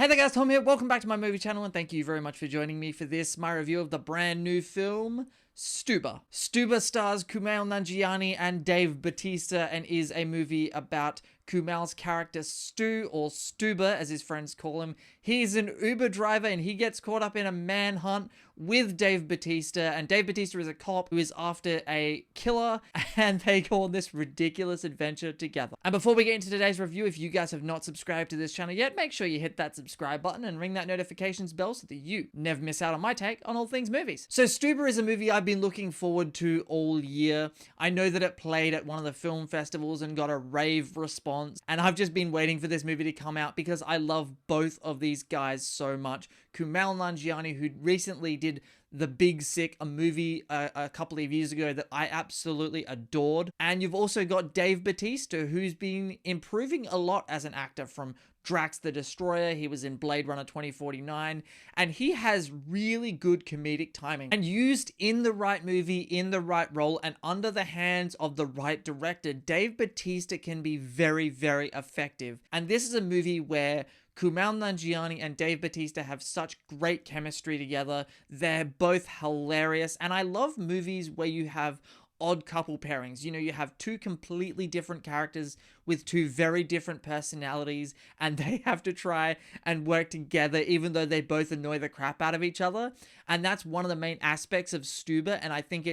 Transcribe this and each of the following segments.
Hey there guys, Tom here. Welcome back to my movie channel and thank you very much for joining me for this, my review of the brand new film, Stuber. Stuber stars Kumail Nanjiani and Dave Bautista and is a movie about Kumail's character Stu, or Stuber as his friends call him. He's an Uber driver and he gets caught up in a manhunt with Dave Bautista, and Dave Bautista is a cop who is after a killer, and they go on this ridiculous adventure together. And before we get into today's review, if you guys have not subscribed to this channel yet, make sure you hit that subscribe button and ring that notifications bell so that you never miss out on my take on all things movies. So Stuber is a movie I've been looking forward to all year. I know that it played at one of the film festivals and got a rave response, and I've just been waiting for this movie to come out because I love both of these guys so much. Kumail Nanjiani, who recently did The Big Sick, a movie a couple of years ago that I absolutely adored. And you've also got Dave Bautista, who's been improving a lot as an actor, from Drax the Destroyer, he was in Blade Runner 2049, and he has really good comedic timing. And used in the right movie, in the right role, and under the hands of the right director, Dave Bautista can be very, very effective. And this is a movie where Kumail Nanjiani and Dave Bautista have such great chemistry together. They're both hilarious, and I love movies where you have odd couple pairings. You know, you have two completely different characters with two very different personalities, and they have to try and work together even though they both annoy the crap out of each other. And that's one of the main aspects of Stuber, and I think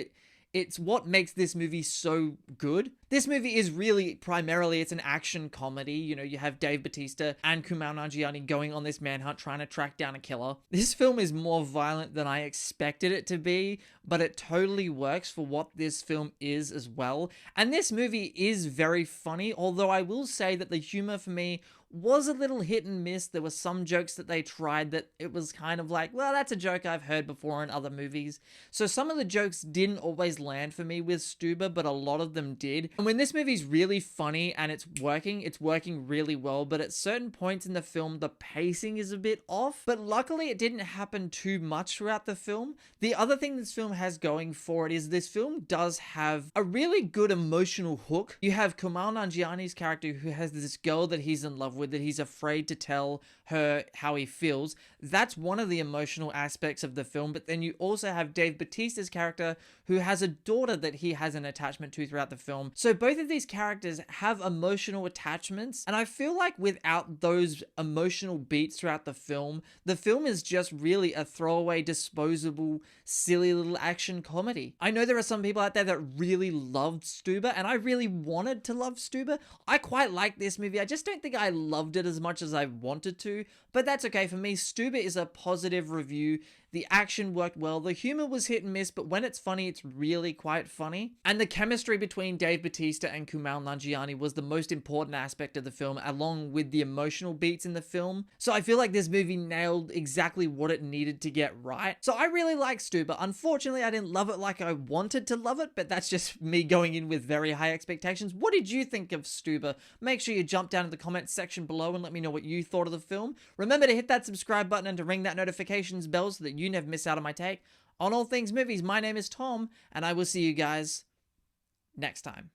it's what makes this movie so good. This movie is really primarily, it's an action comedy. You know, you have Dave Bautista and Kumail Nanjiani going on this manhunt trying to track down a killer. This film is more violent than I expected it to be, but it totally works for what this film is as well. And this movie is very funny, although I will say that the humor for me was a little hit and miss. There were some jokes that they tried that it was kind of like, well, that's a joke I've heard before in other movies. So some of the jokes didn't always land for me with Stuber, but a lot of them did. And when this movie's really funny and it's working really well, but at certain points in the film, the pacing is a bit off. But luckily, it didn't happen too much throughout the film. The other thing this film has going for it is this film does have a really good emotional hook. You have Kumail Nanjiani's character who has this girl that he's in love with, that he's afraid to tell her how he feels. That's one of the emotional aspects of the film. But then you also have Dave Bautista's character who has a daughter that he has an attachment to throughout the film. So both of these characters have emotional attachments, and I feel like without those emotional beats throughout the film is just really a throwaway, disposable, silly little action comedy. I know there are some people out there that really loved Stuber, and I really wanted to love Stuber. I quite like this movie. I just don't think I loved it as much as I wanted to, but that's okay for me. Stuber is a positive review. The action worked well. The humor was hit and miss, but when it's funny, it's really quite funny. And the chemistry between Dave Bautista and Kumail Nanjiani was the most important aspect of the film, along with the emotional beats in the film. So I feel like this movie nailed exactly what it needed to get right. So I really like Stuber. Unfortunately, I didn't love it like I wanted to love it, but that's just me going in with very high expectations. What did you think of Stuber? Make sure you jump down to the comments section below and let me know what you thought of the film. Remember to hit that subscribe button and to ring that notifications bell so that you never miss out on my take on all things movies. My name is Tom, and I will see you guys next time.